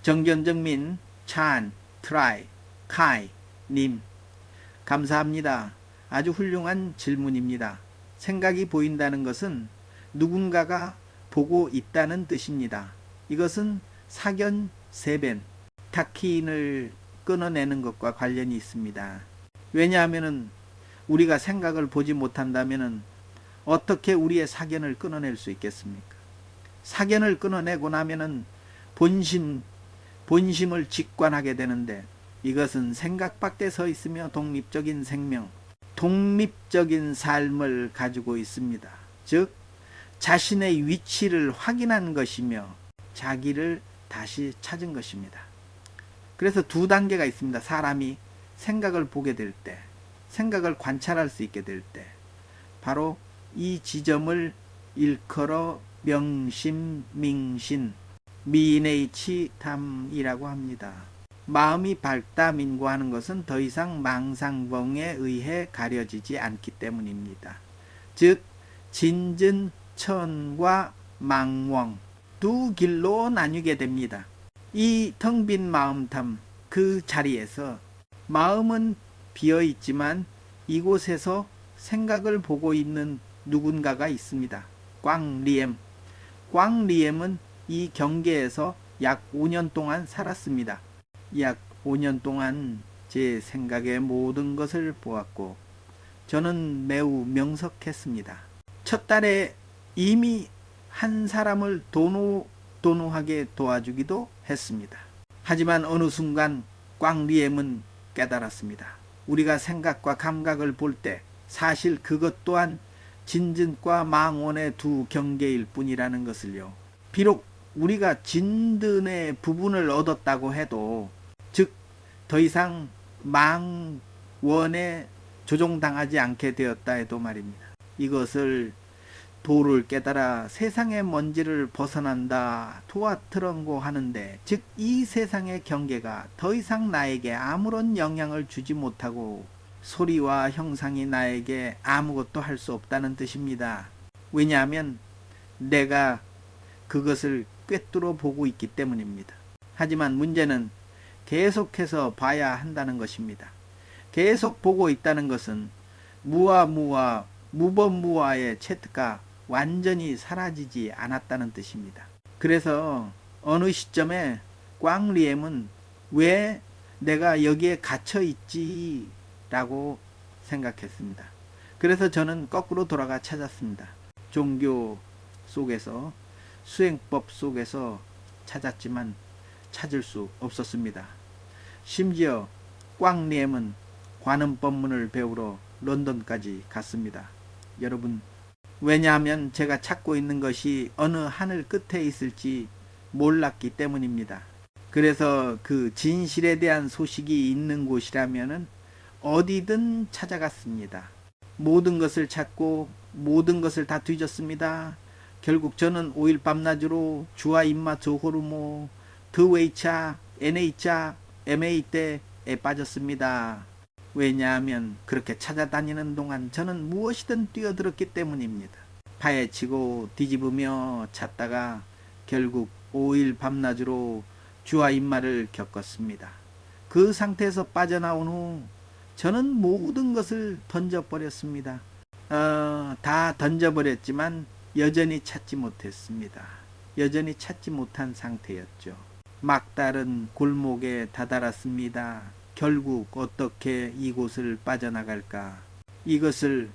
정견정민, 찬, 트라이, 카이, 님. 감사합니다. 아주 훌륭한 질문입니다. 생각이 보인다는 것은 누군가가 보고 있다는 뜻입니다. 이것은 사견 세변, 타키인을 끊어내는 것과 관련이 있습니다. 왜냐하면 우리가 생각을 보지 못한다면 어떻게 우리의 사견을 끊어낼 수 있겠습니까? 사견을 끊어내고 나면은 본심을 직관하게 되는데, 이것은 생각 밖에 서 있으며 독립적인 생명, 독립적인 삶을 가지고 있습니다. 즉 자신의 위치를 확인한 것이며 자기를 다시 찾은 것입니다. 그래서 두 단계가 있습니다. 사람이 생각을 보게 될 때, 생각을 관찰할 수 있게 될 때, 바로 이 지점을 일컬어 명심밍신, 미네이치탐이라고 합니다. 마음이 밝다 민고하는 것은 더 이상 망상봉에 의해 가려지지 않기 때문입니다. 즉 진진천과 망웡 두 길로 나뉘게 됩니다. 이 텅 빈 마음탐, 그 자리에서 마음은 비어 있지만 이곳에서 생각을 보고 있는 누군가가 있습니다. 꽝리엠은 이 경계에서 약 5년 동안 살았습니다. 약 5년 동안 제 생각의 모든 것을 보았고 저는 매우 명석했습니다. 첫 달에 이미 한 사람을 도노하게 도와주기도 했습니다. 하지만 어느 순간 꽝리엠은 깨달았습니다. 우리가 생각과 감각을 볼 때 사실 그것 또한 진든과 망원의 두 경계일 뿐이라는 것을요. 비록 우리가 진든의 부분을 얻었다고 해도, 즉 더 이상 망원에 조종당하지 않게 되었다 해도 말입니다. 이것을 도를 깨달아 세상의 먼지를 벗어난다 도아트런고 하는데, 즉 이 세상의 경계가 더 이상 나에게 아무런 영향을 주지 못하고 소리와 형상이 나에게 아무것도 할 수 없다는 뜻입니다. 왜냐하면 내가 그것을 꿰뚫어 보고 있기 때문입니다. 하지만 문제는 계속해서 봐야 한다는 것입니다. 계속 보고 있다는 것은 무법무화의 체트가 완전히 사라지지 않았다는 뜻입니다. 그래서 어느 시점에 꽝리엠은 왜 내가 여기에 갇혀 있지? 라고 생각했습니다. 그래서 저는 거꾸로 돌아가 찾았습니다. 종교 속에서, 수행법 속에서 찾았지만 찾을 수 없었습니다. 심지어 꽝리엠은 관음법문을 배우러 런던까지 갔습니다. 여러분, 왜냐하면 제가 찾고 있는 것이 어느 하늘 끝에 있을지 몰랐기 때문입니다. 그래서 그 진실에 대한 소식이 있는 곳이라면 어디든 찾아갔습니다. 모든 것을 찾고 모든 것을 다 뒤졌습니다. 결국 저는 5일 밤낮으로 주와 임마 조호르모 드웨이차 NH자 MA 때에 빠졌습니다. 왜냐하면 그렇게 찾아다니는 동안 저는 무엇이든 뛰어들었기 때문입니다. 파헤치고 뒤집으며 찾다가 결국 5일 밤낮으로 주와 임마를 겪었습니다. 그 상태에서 빠져나온 후 저는 모든 것을 던져버렸습니다. 다 던져버렸지만 여전히 찾지 못했습니다. 여전히 찾지 못한 상태였죠. 막다른 골목에 다다랐습니다. 결국 어떻게 이곳을 빠져나갈까? 이것을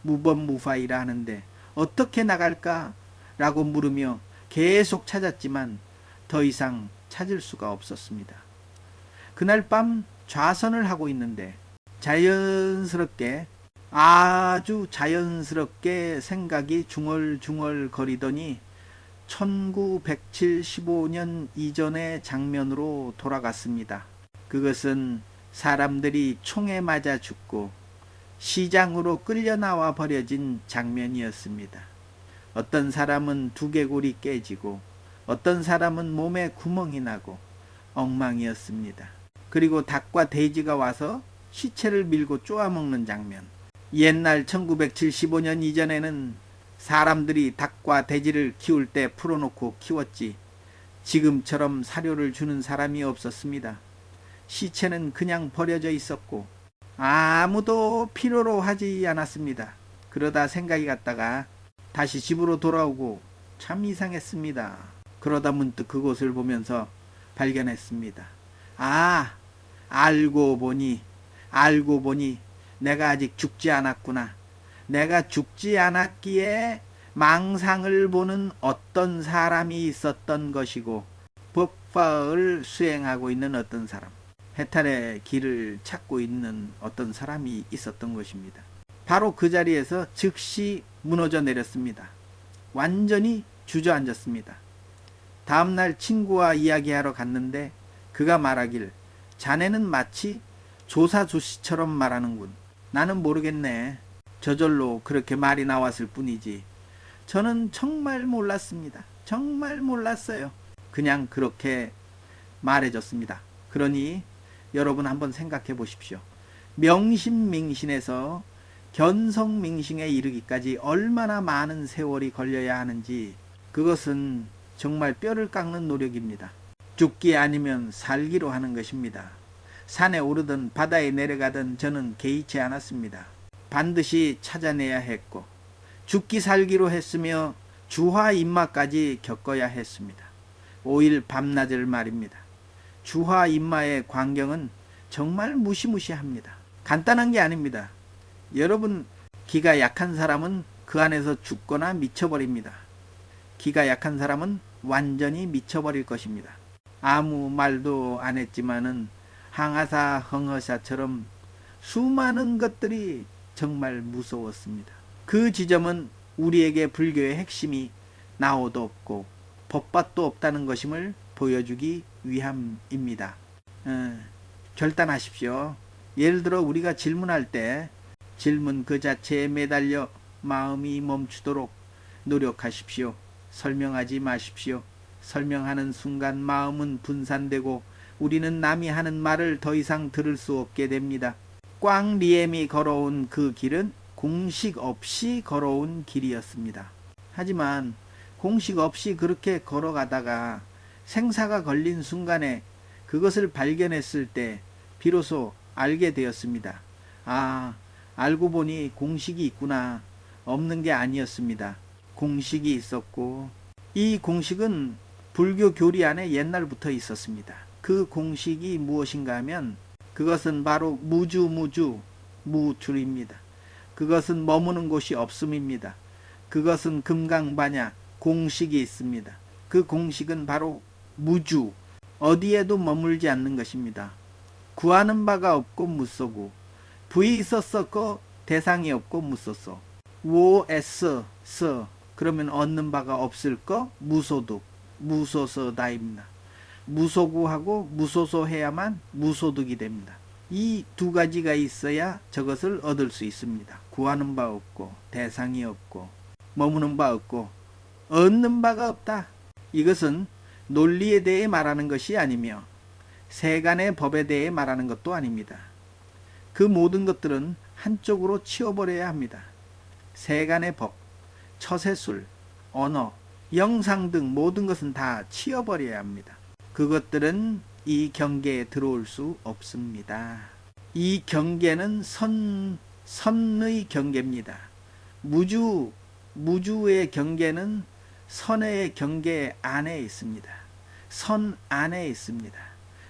무법무파이라 하는데 어떻게 나갈까? 라고 물으며 계속 찾았지만 더 이상 찾을 수가 없었습니다. 그날 밤 좌선을 하고 있는데 아주 자연스럽게 생각이 중얼중얼 거리더니 1975년 이전의 장면으로 돌아갔습니다. 그것은 사람들이 총에 맞아 죽고 시장으로 끌려 나와 버려진 장면이었습니다. 어떤 사람은 두개골이 깨지고 어떤 사람은 몸에 구멍이 나고 엉망이었습니다. 그리고 닭과 돼지가 와서 시체를 밀고 쪼아먹는 장면. 옛날 1975년 이전에는 사람들이 닭과 돼지를 키울 때 풀어놓고 키웠지 지금처럼 사료를 주는 사람이 없었습니다. 시체는 그냥 버려져 있었고 아무도 필요로 하지 않았습니다. 그러다 생각이 갔다가 다시 집으로 돌아오고 참 이상했습니다. 그러다 문득 그곳을 보면서 발견했습니다. 아, 알고 보니 내가 아직 죽지 않았구나. 내가 죽지 않았기에 망상을 보는 어떤 사람이 있었던 것이고 법화를 수행하고 있는 어떤 사람, 해탈의 길을 찾고 있는 어떤 사람이 있었던 것입니다. 바로 그 자리에서 즉시 무너져 내렸습니다. 완전히 주저앉았습니다. 다음날 친구와 이야기하러 갔는데 그가 말하길 자네는 마치 조사조씨처럼 말하는군. 나는 모르겠네. 저절로 그렇게 말이 나왔을 뿐이지. 저는 정말 몰랐습니다. 정말 몰랐어요. 그냥 그렇게 말해줬습니다. 그러니 여러분 한번 생각해 보십시오. 명심맹신에서 견성맹신에 이르기까지 얼마나 많은 세월이 걸려야 하는지 그것은 정말 뼈를 깎는 노력입니다. 죽기 아니면 살기로 하는 것입니다. 산에 오르든 바다에 내려가든 저는 개의치 않았습니다. 반드시 찾아내야 했고 죽기 살기로 했으며 주화인마까지 겪어야 했습니다. 5일 밤낮을 말입니다. 주화인마의 광경은 정말 무시무시합니다. 간단한 게 아닙니다. 여러분, 기가 약한 사람은 그 안에서 죽거나 미쳐버립니다. 기가 약한 사람은 완전히 미쳐버릴 것입니다. 아무 말도 안 했지만은 항아사 흥허사처럼 수많은 것들이 정말 무서웠습니다. 그 지점은 우리에게 불교의 핵심이 나오도 없고 법밭도 없다는 것임을 보여주기 위함입니다. 결단하십시오. 예를 들어 우리가 질문할 때 질문 그 자체에 매달려 마음이 멈추도록 노력하십시오. 설명하지 마십시오. 설명하는 순간 마음은 분산되고 우리는 남이 하는 말을 더 이상 들을 수 없게 됩니다. 꽝 리엠이 걸어온 그 길은 공식 없이 걸어온 길이었습니다. 하지만 공식 없이 그렇게 걸어가다가 생사가 걸린 순간에 그것을 발견했을 때 비로소 알게 되었습니다. 아, 알고 보니 공식이 있구나. 없는 게 아니었습니다. 공식이 있었고 이 공식은 불교 교리 안에 옛날부터 있었습니다. 그 공식이 무엇인가 하면 그것은 바로 무줄입니다. 그것은 머무는 곳이 없음입니다. 그것은 금강반야 공식이 있습니다. 그 공식은 바로 무주, 어디에도 머물지 않는 것입니다. 구하는 바가 없고 무쏘고 부이 있었었고 대상이 없고 무쏘소 오에서 그러면 얻는 바가 없을 거 무소득 무소서다입니다. 무소구하고 무소소해야만 무소득이 됩니다. 이 두 가지가 있어야 저것을 얻을 수 있습니다. 구하는 바 없고 대상이 없고 머무는 바 없고 얻는 바가 없다. 이것은 논리에 대해 말하는 것이 아니며 세간의 법에 대해 말하는 것도 아닙니다. 그 모든 것들은 한쪽으로 치워버려야 합니다. 세간의 법, 처세술, 언어, 영상 등 모든 것은 다 치워버려야 합니다. 그것들은 이 경계에 들어올 수 없습니다. 이 경계는 선의 경계입니다. 무주의 경계는 선의 경계 안에 있습니다. 선 안에 있습니다.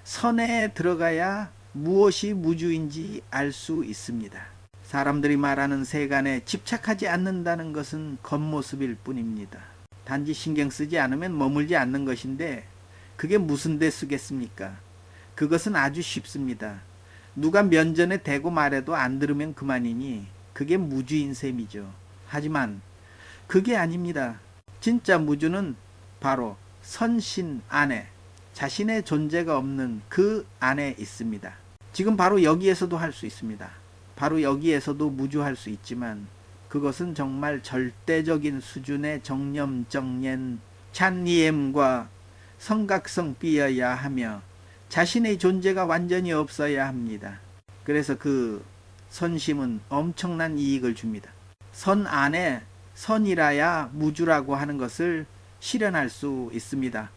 선에 들어가야 무엇이 무주인지 알 수 있습니다. 사람들이 말하는 세간에 집착하지 않는다는 것은 겉모습일 뿐입니다. 단지 신경 쓰지 않으면 머물지 않는 것인데 그게 무슨 데 쓰겠습니까? 그것은 아주 쉽습니다. 누가 면전에 대고 말해도 안 들으면 그만이니 그게 무주인 셈이죠. 하지만 그게 아닙니다. 진짜 무주는 바로 선신 안에 자신의 존재가 없는 그 안에 있습니다. 지금 바로 여기에서도 할 수 있습니다. 바로 여기에서도 무주할 수 있지만 그것은 정말 절대적인 수준의 정념정년 찬니엠과 성각성 삐어야 하며 자신의 존재가 완전히 없어야 합니다. 그래서 그 선심은 엄청난 이익을 줍니다. 선 안에 선이라야 무주라고 하는 것을 실현할 수 있습니다.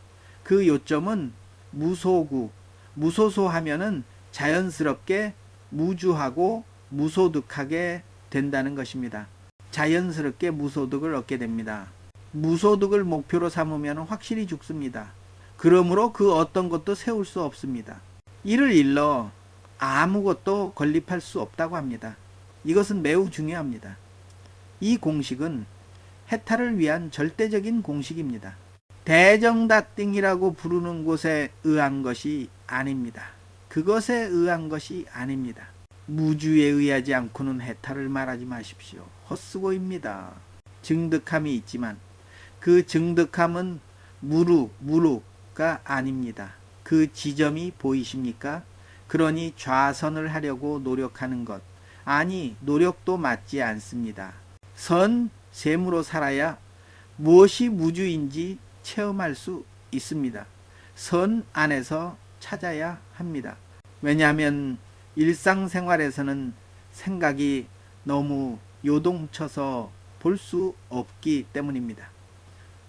그 요점은 무소구, 무소소 하면은 자연스럽게 무주하고 무소득하게 된다는 것입니다. 자연스럽게 무소득을 얻게 됩니다. 무소득을 목표로 삼으면 확실히 죽습니다. 그러므로 그 어떤 것도 세울 수 없습니다. 이를 일러 아무것도 건립할 수 없다고 합니다. 이것은 매우 중요합니다. 이 공식은 해탈을 위한 절대적인 공식입니다. 대정다띵이라고 부르는 곳에 의한 것이 아닙니다. 그것에 의한 것이 아닙니다. 무주에 의하지 않고는 해탈을 말하지 마십시오. 헛수고입니다. 증득함이 있지만 그 증득함은 무루가 아닙니다. 그 지점이 보이십니까? 그러니 좌선을 하려고 노력하는 것. 아니, 노력도 맞지 않습니다. 세무로 살아야 무엇이 무주인지 체험할 수 있습니다. 선 안에서 찾아야 합니다. 왜냐하면 일상생활에서는 생각이 너무 요동쳐서 볼 수 없기 때문입니다.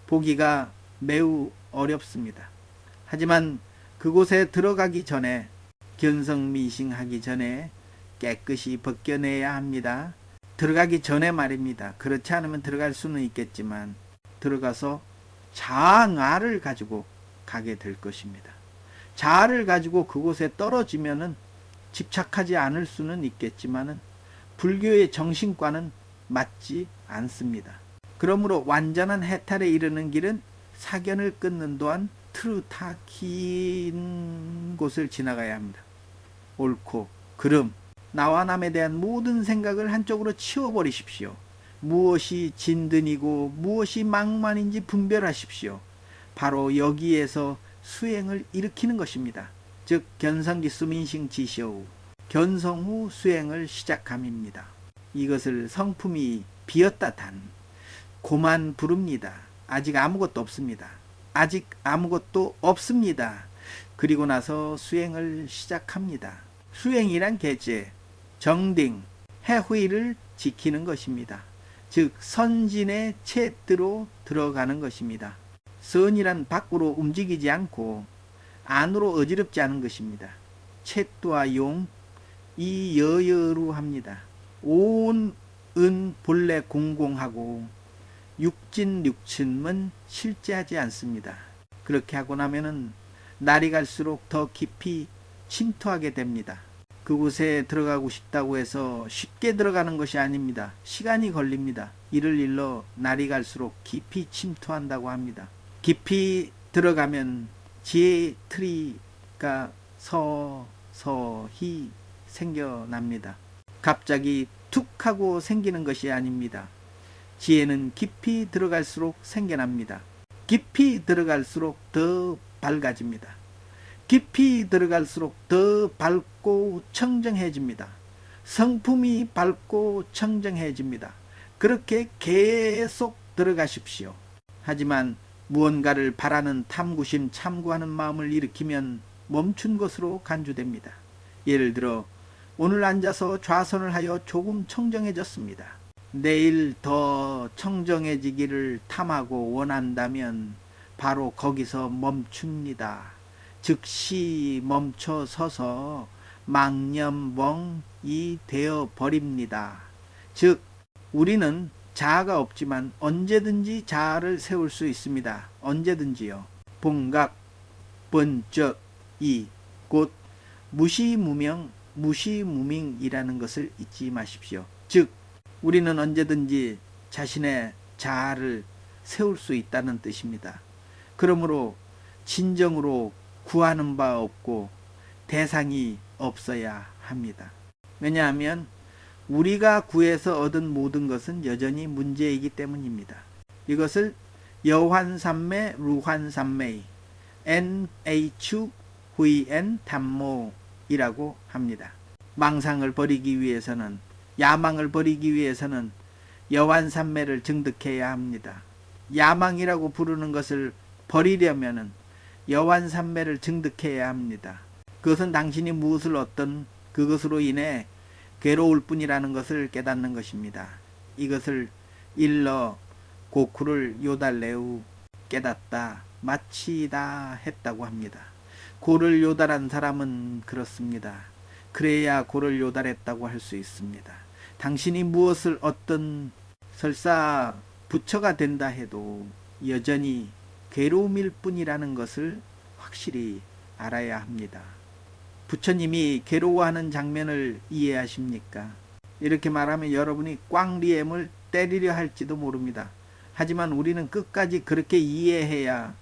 보기가 매우 어렵습니다. 하지만 그곳에 들어가기 전에, 견성미싱하기 전에 깨끗이 벗겨내야 합니다. 들어가기 전에 말입니다. 그렇지 않으면 들어갈 수는 있겠지만 들어가서 자아를 가지고 가게 될 것입니다. 자아를 가지고 그곳에 떨어지면은 집착하지 않을 수는 있겠지만은 불교의 정신과는 맞지 않습니다. 그러므로 완전한 해탈에 이르는 길은 사견을 끊는 동안 트루타 긴 곳을 지나가야 합니다. 옳고 그름, 나와 남에 대한 모든 생각을 한쪽으로 치워버리십시오. 무엇이 진든이고 무엇이 망만인지 분별하십시오. 바로 여기에서 수행을 일으키는 것입니다. 즉 견성기 수민싱 지시오, 견성 후 수행을 시작함입니다. 이것을 성품이 비었다 단 고만 부릅니다. 아직 아무것도 없습니다. 아직 아무것도 없습니다. 그리고 나서 수행을 시작합니다. 수행이란 개체, 정딩, 해후이를 지키는 것입니다. 즉 선진의 채뜨로 들어가는 것입니다. 선이란 밖으로 움직이지 않고 안으로 어지럽지 않은 것입니다. 채뚜와 용, 이 여여루합니다. 온 은 본래 공공하고 육진육침은 실제하지 않습니다. 그렇게 하고 나면은 날이 갈수록 더 깊이 침투하게 됩니다. 그곳에 들어가고 싶다고 해서 쉽게 들어가는 것이 아닙니다. 시간이 걸립니다. 이를 일러 날이 갈수록 깊이 침투한다고 합니다. 깊이 들어가면 지혜의 트리가 서서히 생겨납니다. 갑자기 툭 하고 생기는 것이 아닙니다. 지혜는 깊이 들어갈수록 생겨납니다. 깊이 들어갈수록 더 밝아집니다. 깊이 들어갈수록 더 밝고 청정해집니다. 성품이 밝고 청정해집니다. 그렇게 계속 들어가십시오. 하지만 무언가를 바라는 탐구심, 참고하는 마음을 일으키면 멈춘 것으로 간주됩니다. 예를 들어 오늘 앉아서 좌선을 하여 조금 청정해졌습니다. 내일 더 청정해지기를 탐하고 원한다면 바로 거기서 멈춥니다. 즉시 멈춰 서서 망념멍이 되어 버립니다. 즉 우리는 자아가 없지만 언제든지 자아를 세울 수 있습니다. 언제든지요. 본각, 번쩍, 이, 곧 무시무명, 무시무명이라는 것을 잊지 마십시오. 즉 우리는 언제든지 자신의 자아를 세울 수 있다는 뜻입니다. 그러므로 진정으로 구하는 바 없고 대상이 없어야 합니다. 왜냐하면 우리가 구해서 얻은 모든 것은 여전히 문제이기 때문입니다. 이것을 여환삼매, 루환삼매, NHVN 담모이라고 합니다. 망상을 버리기 위해서는, 야망을 버리기 위해서는 여환삼매를 증득해야 합니다. 야망이라고 부르는 것을 버리려면 여환삼매를 증득해야 합니다. 그것은 당신이 무엇을 얻든 그것으로 인해 괴로울 뿐이라는 것을 깨닫는 것입니다. 이것을 일러 고쿠를 요달레우 깨닫다, 마치다 했다고 합니다. 고를 요달한 사람은 그렇습니다. 그래야 고를 요달했다고 할 수 있습니다. 당신이 무엇을 어떤 설사 부처가 된다 해도 여전히 괴로움일 뿐이라는 것을 확실히 알아야 합니다. 부처님이 괴로워하는 장면을 이해하십니까? 이렇게 말하면 여러분이 꽝리엠을 때리려 할지도 모릅니다. 하지만 우리는 끝까지 그렇게 이해해야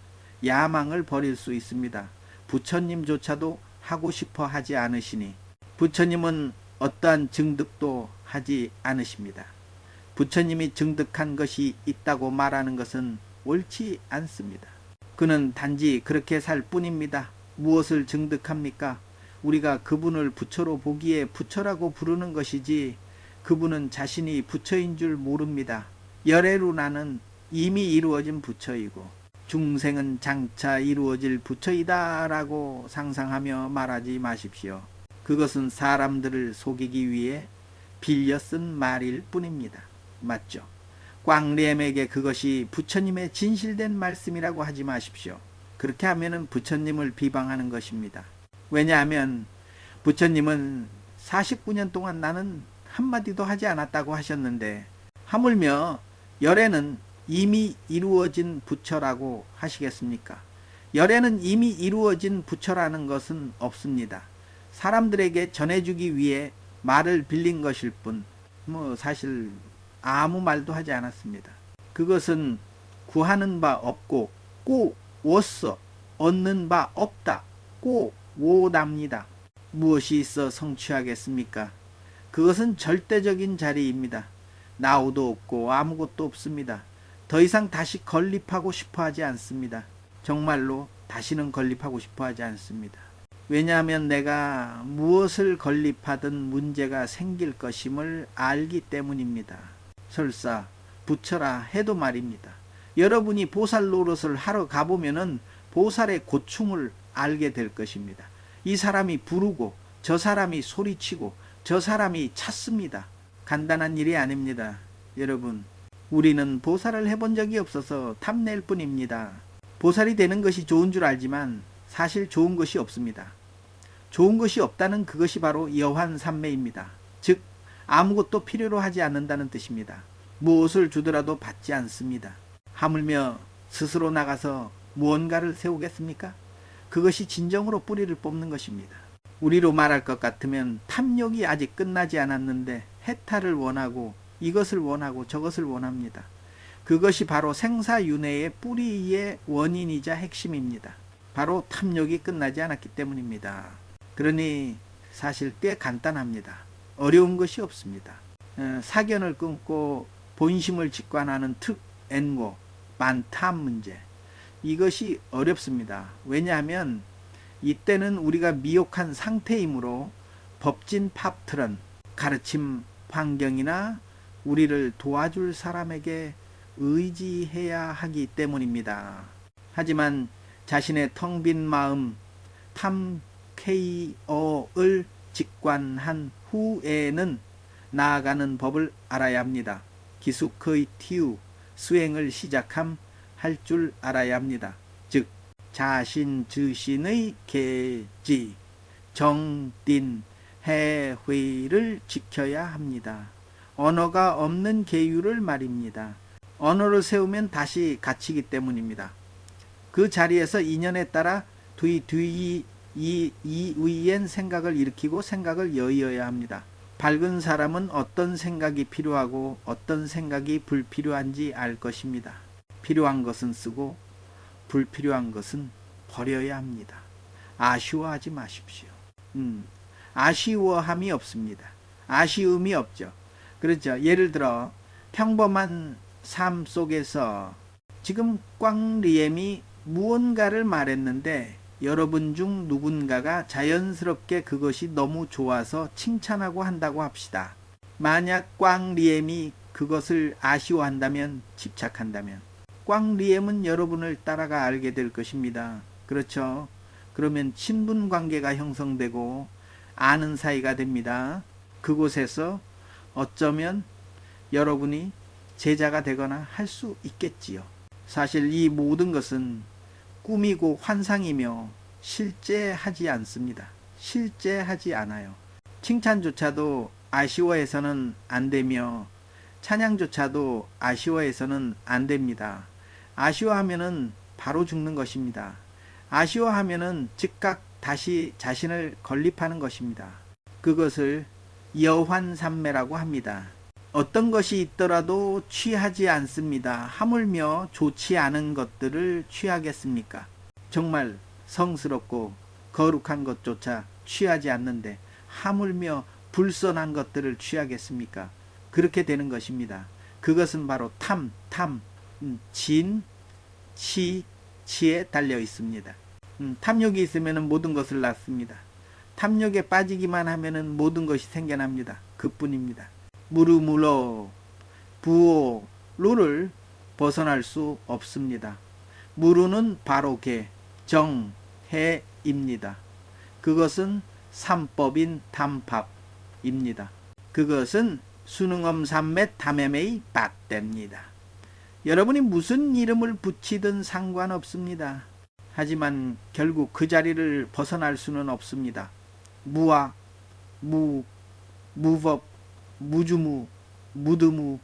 야망을 버릴 수 있습니다. 부처님조차도 하고 싶어 하지 않으시니 부처님은 어떠한 증득도 하지 않으십니다. 부처님이 증득한 것이 있다고 말하는 것은 옳지 않습니다. 그는 단지 그렇게 살 뿐입니다. 무엇을 증득합니까? 우리가 그분을 부처로 보기에 부처라고 부르는 것이지 그분은 자신이 부처인 줄 모릅니다. 열애로 나는 이미 이루어진 부처이고 중생은 장차 이루어질 부처이다 라고 상상하며 말하지 마십시오. 그것은 사람들을 속이기 위해 빌려 쓴 말일 뿐입니다. 맞죠? 꽝리엠에게 그것이 부처님의 진실된 말씀이라고 하지 마십시오. 그렇게 하면은 부처님을 비방하는 것입니다. 왜냐하면 부처님은 49년 동안 나는 한마디도 하지 않았다고 하셨는데 하물며 열애는 이미 이루어진 부처라고 하시겠습니까? 열애는 이미 이루어진 부처라는 것은 없습니다. 사람들에게 전해주기 위해 말을 빌린 것일 뿐, 사실 아무 말도 하지 않았습니다. 그것은 구하는 바 없고 꼭 워서 얻는 바 없다. 꼭 오답니다. 무엇이 있어 성취하겠습니까? 그것은 절대적인 자리입니다. 나우도 없고 아무것도 없습니다. 더 이상 다시 건립하고 싶어 하지 않습니다. 정말로 다시는 건립하고 싶어 하지 않습니다. 왜냐하면 내가 무엇을 건립하든 문제가 생길 것임을 알기 때문입니다. 설사 부처라 해도 말입니다. 여러분이 보살 노릇을 하러 가보면은 보살의 고충을 알게 될 것입니다. 이 사람이 부르고 저 사람이 소리치고 저 사람이 찾습니다. 간단한 일이 아닙니다. 여러분, 우리는 보살을 해본 적이 없어서 탐낼 뿐입니다. 보살이 되는 것이 좋은 줄 알지만 사실 좋은 것이 없습니다. 좋은 것이 없다는 그것이 바로 여환삼매입니다. 즉 아무것도 필요로 하지 않는다는 뜻입니다. 무엇을 주더라도 받지 않습니다. 하물며 스스로 나가서 무언가를 세우겠습니까? 그것이 진정으로 뿌리를 뽑는 것입니다. 우리로 말할 것 같으면 탐욕이 아직 끝나지 않았는데 해탈을 원하고 이것을 원하고 저것을 원합니다. 그것이 바로 생사윤회의 뿌리의 원인이자 핵심입니다. 바로 탐욕이 끝나지 않았기 때문입니다. 그러니 사실 꽤 간단합니다. 어려운 것이 없습니다. 사견을 끊고 본심을 직관하는 특, 엔고, 만탐 문제, 이것이 어렵습니다. 왜냐하면 이때는 우리가 미혹한 상태이므로 법진 팝트런, 가르침 환경이나 우리를 도와줄 사람에게 의지해야 하기 때문입니다. 하지만 자신의 텅 빈 마음 탐케이어를 직관한 후에는 나아가는 법을 알아야 합니다. 기숙의 티우 수행을 시작함 할 줄 알아야 합니다. 즉 자신自신의 계지 정딘 해회를 지켜야 합니다. 언어가 없는 계율을 말입니다. 언어를 세우면 다시 갇히기 때문입니다. 그 자리에서 인연에 따라 이위엔 생각을 일으키고 생각을 여의어야 합니다. 밝은 사람은 어떤 생각이 필요하고 어떤 생각이 불필요한지 알 것입니다. 필요한 것은 쓰고 불필요한 것은 버려야 합니다. 아쉬워하지 마십시오. 아쉬워함이 없습니다. 아쉬움이 없죠. 그렇죠. 예를 들어 평범한 삶 속에서 지금 꽝리엠이 무언가를 말했는데 여러분 중 누군가가 자연스럽게 그것이 너무 좋아서 칭찬하고 한다고 합시다. 만약 꽝리엠이 그것을 아쉬워한다면, 집착한다면 꽝리엠은 여러분을 따라가 알게 될 것입니다. 그렇죠. 그러면 친분 관계가 형성되고 아는 사이가 됩니다. 그곳에서 어쩌면 여러분이 제자가 되거나 할 수 있겠지요. 사실 이 모든 것은 꿈이고 환상이며 실제하지 않습니다. 실제하지 않아요. 칭찬조차도 아쉬워해서는 안 되며 찬양조차도 아쉬워해서는 안 됩니다. 아쉬워하면은 바로 죽는 것입니다. 아쉬워하면은 즉각 다시 자신을 건립하는 것입니다. 그것을 여환삼매라고 합니다. 어떤 것이 있더라도 취하지 않습니다. 하물며 좋지 않은 것들을 취하겠습니까? 정말 성스럽고 거룩한 것조차 취하지 않는데 하물며 불선한 것들을 취하겠습니까? 그렇게 되는 것입니다. 그것은 바로 진, 치에 달려 있습니다. 탐욕이 있으면 모든 것을 낳습니다. 탐욕에 빠지기만 하면 모든 것이 생겨납니다. 그뿐입니다. 무르무로 부오 루를 벗어날 수 없습니다. 무르는 바로 개, 정, 해입니다. 그것은 삼법인 담합입니다. 그것은 수능엄삼매 담에메이 밭됩니다. 여러분이 무슨 이름을 붙이든 상관없습니다. 하지만 결국 그 자리를 벗어날 수는 없습니다. 무악, 무법, 무주무, 무드무,